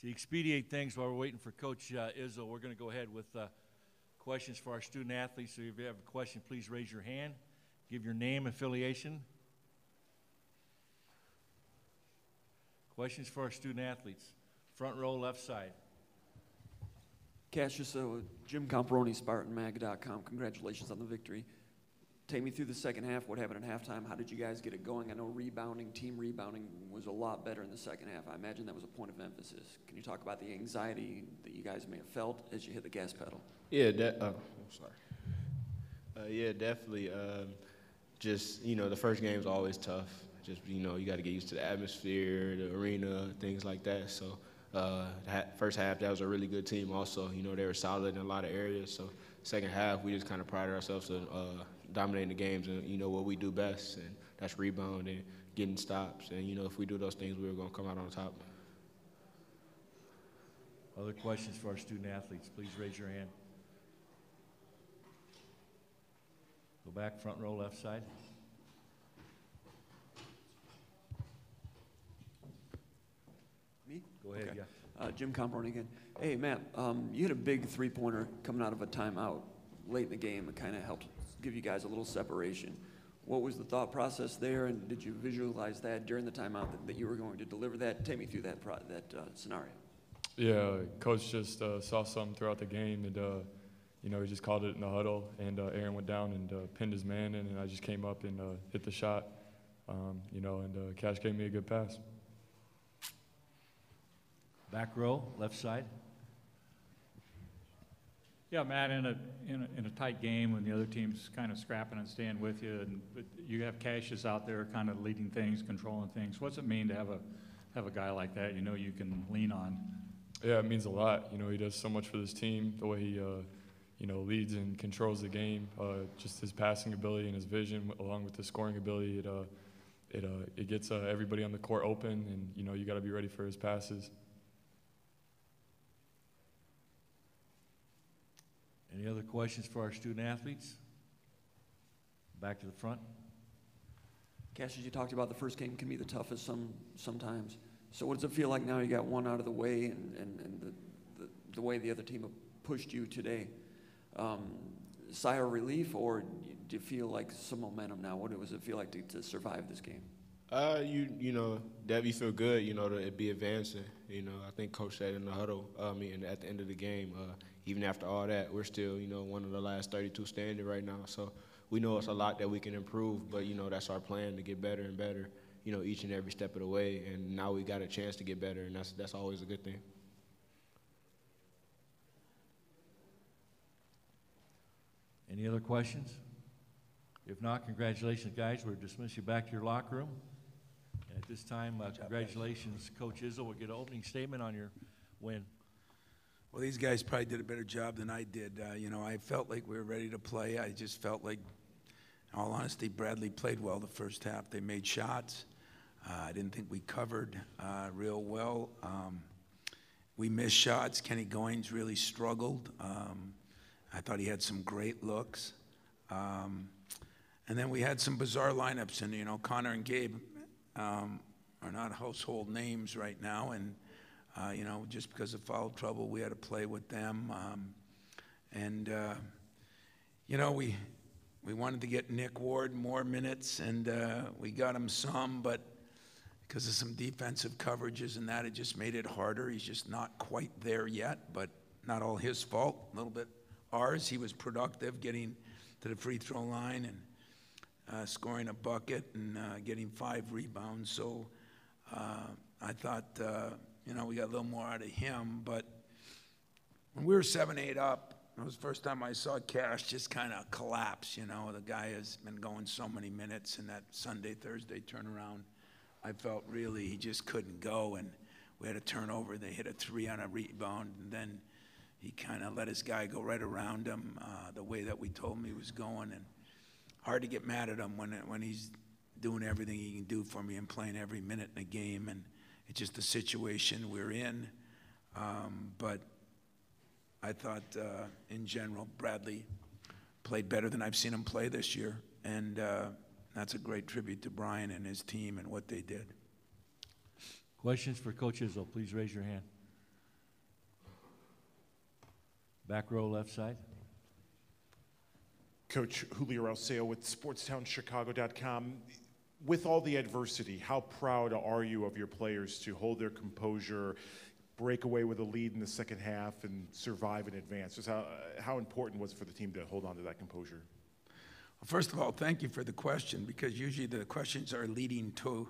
To expedite things while we're waiting for Coach Izzo, we're going to go ahead with questions for our student athletes. So if you have a question, please raise your hand. Give your name, affiliation. Questions for our student athletes. Front row, left side. Cassius, Jim Comparoni, SpartanMag.com. Congratulations on the victory. Take me through the second half. What happened at halftime? How did you guys get it going? I know team rebounding was a lot better in the second half. I imagine that was a point of emphasis. Can you talk about the anxiety that you guys may have felt as you hit the gas pedal? Yeah, yeah, definitely. Just, the first game is always tough. Just, you got to get used to the atmosphere, the arena, things like that. So first half, that was a really good team also. They were solid in a lot of areas. So second half, we just kind of prided ourselves on dominating the games and, what we do best, and that's rebounding, getting stops. And, if we do those things, we were going to come out on top. Other questions for our student athletes, please raise your hand. Go back, front row, left side. Me? Go ahead, okay. Yeah. Jim Comparoni again. Hey, Matt, you had a big three-pointer coming out of a timeout late in the game. It kind of helped give you guys a little separation. What was the thought process there, and did you visualize that during the timeout that you were going to deliver that? Take me through that scenario. Yeah, Coach just saw something throughout the game, and he just called it in the huddle, and Aaron went down and pinned his man in, and I just came up and hit the shot, and Cash gave me a good pass. Back row, left side. Yeah, Matt, in a tight game when the other team's kind of scrapping and staying with you, and you have Cassius out there kind of leading things, controlling things. What's it mean to have a guy like that you can lean on? Yeah, it means a lot. He does so much for this team. The way he leads and controls the game, just his passing ability and his vision, along with his scoring ability, it gets everybody on the court open, and you got to be ready for his passes. Any other questions for our student athletes? Back to the front. Cassius, you talked about the first game can be the toughest sometimes. So what does it feel like now you got one out of the way, and the way the other team pushed you today? Sigh of relief, or do you feel like some momentum now? What does it feel like to survive this game? Definitely feel good, to be advancing. I think Coach said in the huddle, and at the end of the game, even after all that, we're still, one of the last 32 standing right now. So we know it's a lot that we can improve, but, that's our plan to get better and better, each and every step of the way. And now we got a chance to get better, and that's always a good thing. Any other questions? If not, congratulations, guys. We'll dismiss you back to your locker room. And at this time, congratulations, Coach Izzo. We'll get an opening statement on your win. Well, these guys probably did a better job than I did. I felt like we were ready to play. I just felt like, in all honesty, Bradley played well the first half. They made shots. I didn't think we covered real well. We missed shots. Kenny Goins really struggled. I thought he had some great looks. And then we had some bizarre lineups. And, Connor and Gabe are not household names right now. And just because of foul trouble, we had to play with them. We wanted to get Nick Ward more minutes, and we got him some, but because of some defensive coverages and that, it just made it harder. He's just not quite there yet, but not all his fault, a little bit ours. He was productive, getting to the free throw line and scoring a bucket and getting 5 rebounds. So I thought, we got a little more out of him. But when we were 7-8 up, it was the first time I saw Cash just kind of collapse. The guy has been going so many minutes in that Sunday, Thursday turnaround. I felt really he just couldn't go, and we had a turnover. They hit a 3 on a rebound, and then he kind of let his guy go right around him the way that we told him he was going. And hard to get mad at him when he's doing everything he can do for me and playing every minute in a game. And it's just the situation we're in. But I thought, in general, Bradley played better than I've seen him play this year. And that's a great tribute to Brian and his team and what they did. Questions for Coach Izzo? Please raise your hand. Back row, left side. Coach Julio Alceo with SportstownChicago.com. With all the adversity, how proud are you of your players to hold their composure, break away with a lead in the second half, and survive and advance? Just how important was it for the team to hold on to that composure? Well, first of all, thank you for the question, because usually the questions are leading to,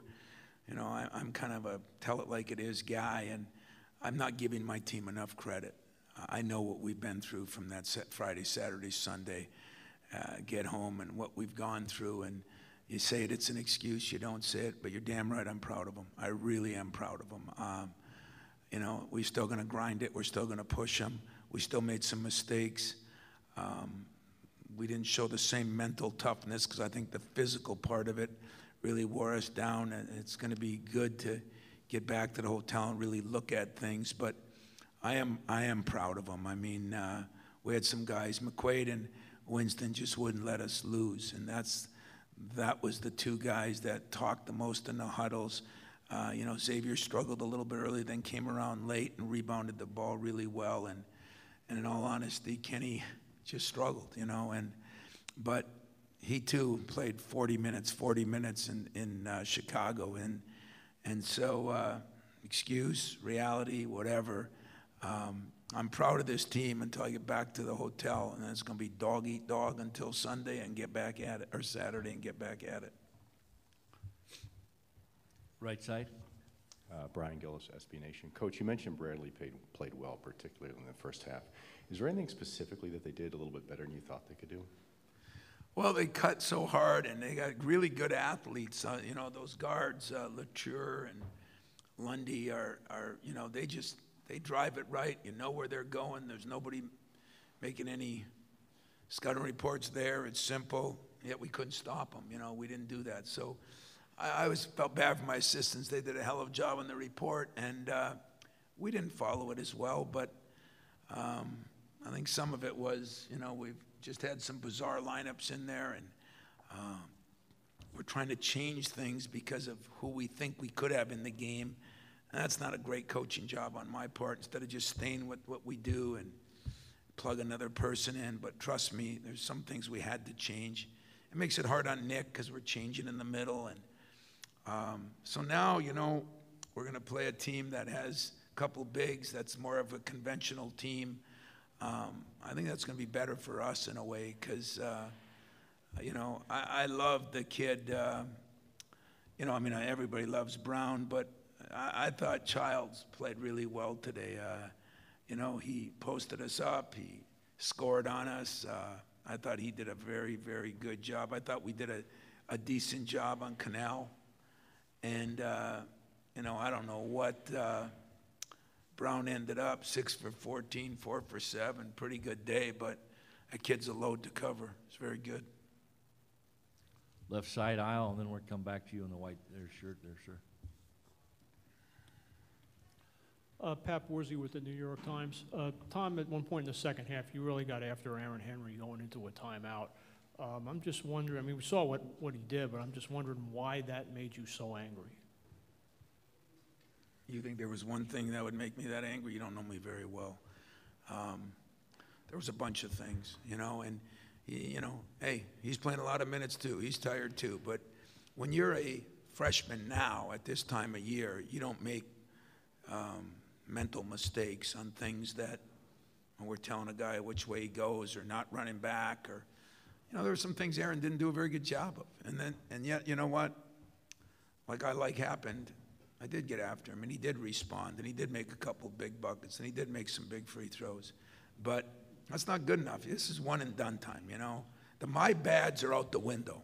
I'm kind of a tell-it-like-it-is guy, and I'm not giving my team enough credit. I know what we've been through from that Friday, Saturday, Sunday, get home, and what we've gone through. And you say it's an excuse, you don't say it, but you're damn right I'm proud of them. I really am proud of them. We're still going to grind it. We're still going to push them. We still made some mistakes. We didn't show the same mental toughness because I think the physical part of it really wore us down, and it's going to be good to get back to the hotel and really look at things. But I am proud of them. I mean, we had some guys, McQuaid and Winston, just wouldn't let us lose, and that was the two guys that talked the most in the huddles. Xavier struggled a little bit early, then came around late and rebounded the ball really well. And in all honesty, Kenny just struggled, but he too played 40 minutes in Chicago. And so, excuse, reality, whatever. I'm proud of this team until I get back to the hotel, and then it's going to be dog eat dog until Sunday and get back at it, or Saturday and get back at it. Right side. Brian Gillis, SB Nation. Coach, you mentioned Bradley played well, particularly in the first half. Is there anything specifically that they did a little bit better than you thought they could do? Well, they cut so hard, and they got really good athletes. Those guards, Latour and Lundy are they drive it right. You know where they're going. There's nobody making any scouting reports there. It's simple, yet we couldn't stop them. We didn't do that. So I always felt bad for my assistants. They did a hell of a job on the report, and we didn't follow it as well. But I think some of it was, we've just had some bizarre lineups in there, and we're trying to change things because of who we think we could have in the game. And that's not a great coaching job on my part, instead of just staying with what we do and plug another person in. But trust me, there's some things we had to change. It makes it hard on Nick because we're changing in the middle. And so now, we're going to play a team that has a couple bigs. That's more of a conventional team. I think that's going to be better for us in a way because, I love the kid. Everybody loves Brown, but I thought Childs played really well today. He posted us up. He scored on us. I thought he did a very, very good job. I thought we did a decent job on Canal. And, I don't know what Brown ended up, 6 for 14, 4 for 7. Pretty good day, but that kid's a load to cover. It's very good. Left side aisle, and then we'll come back to you in the white shirt there, sir. Pat Worsey with the New York Times. Tom, at one point in the second half, you really got after Aaron Henry going into a timeout. I'm just wondering, we saw what he did, but I'm just wondering why that made you so angry. You think there was one thing that would make me that angry? You don't know me very well. There was a bunch of things, and, hey, he's playing a lot of minutes too. He's tired too. But when you're a freshman now at this time of year, you don't make mental mistakes on things that when we're telling a guy which way he goes or not running back or, there were some things Aaron didn't do a very good job of. And yet, you know what? Like happened, I did get after him, and he did respond, and he did make a couple big buckets, and he did make some big free throws. But that's not good enough. This is one and done time, The my bads are out the window.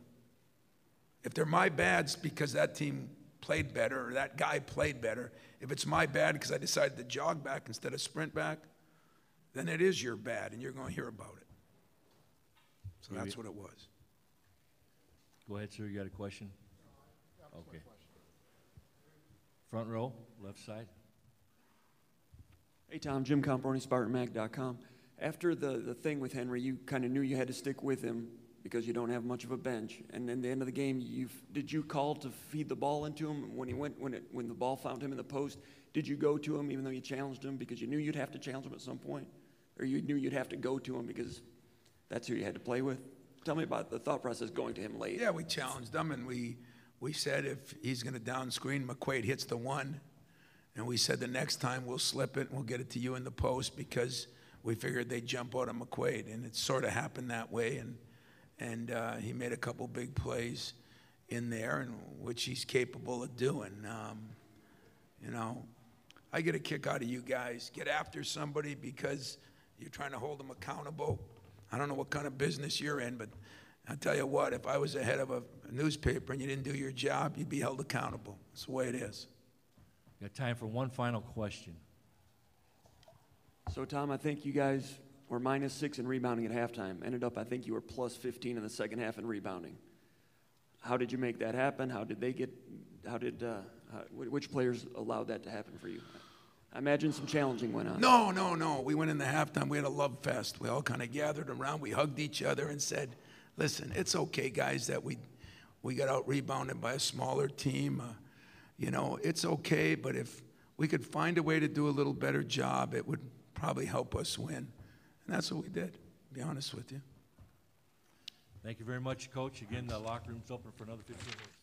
If they're my bads because that team played better or that guy played better, if it's my bad because I decided to jog back instead of sprint back, then it is your bad, and you're going to hear about it. So that's what it was. Go ahead, sir. You got a question? Okay. Front row, left side. Hey, Tom, Jim Comparoni, SpartanMag.com. After the thing with Henry, you kind of knew you had to stick with him because you don't have much of a bench. And then the end of the game, did you call to feed the ball into him when the ball found him in the post? Did you go to him even though you challenged him because you knew you'd have to challenge him at some point? or you knew you'd have to go to him because that's who you had to play with? Tell me about the thought process going to him late. Yeah, we challenged him, and we said if he's going to down screen, McQuaid hits the one. And we said the next time we'll slip it and we'll get it to you in the post because we figured they'd jump out of McQuaid. And it sort of happened that way. And he made a couple big plays in there, and which he's capable of doing. You know, I get a kick out of you guys. Get after somebody because you're trying to hold them accountable. I don't know what kind of business you're in, but I'll tell you what, if I was the head of a newspaper and you didn't do your job, you'd be held accountable. That's the way it is. Got time for one final question. So, Tom, I think you guys were -6 in rebounding at halftime. Ended up, I think you were +15 in the second half in rebounding. How did you make that happen? Which players allowed that to happen for you? I imagine some challenging went on. No. We went in the halftime. We had a love fest. We all kind of gathered around. We hugged each other and said, listen, it's okay, guys, that we got out-rebounded by a smaller team. You know, it's okay, but if we could find a way to do a little better job, it would probably help us win. And that's what we did, to be honest with you. Thank you very much, Coach. Again, the locker room's open for another 15 minutes.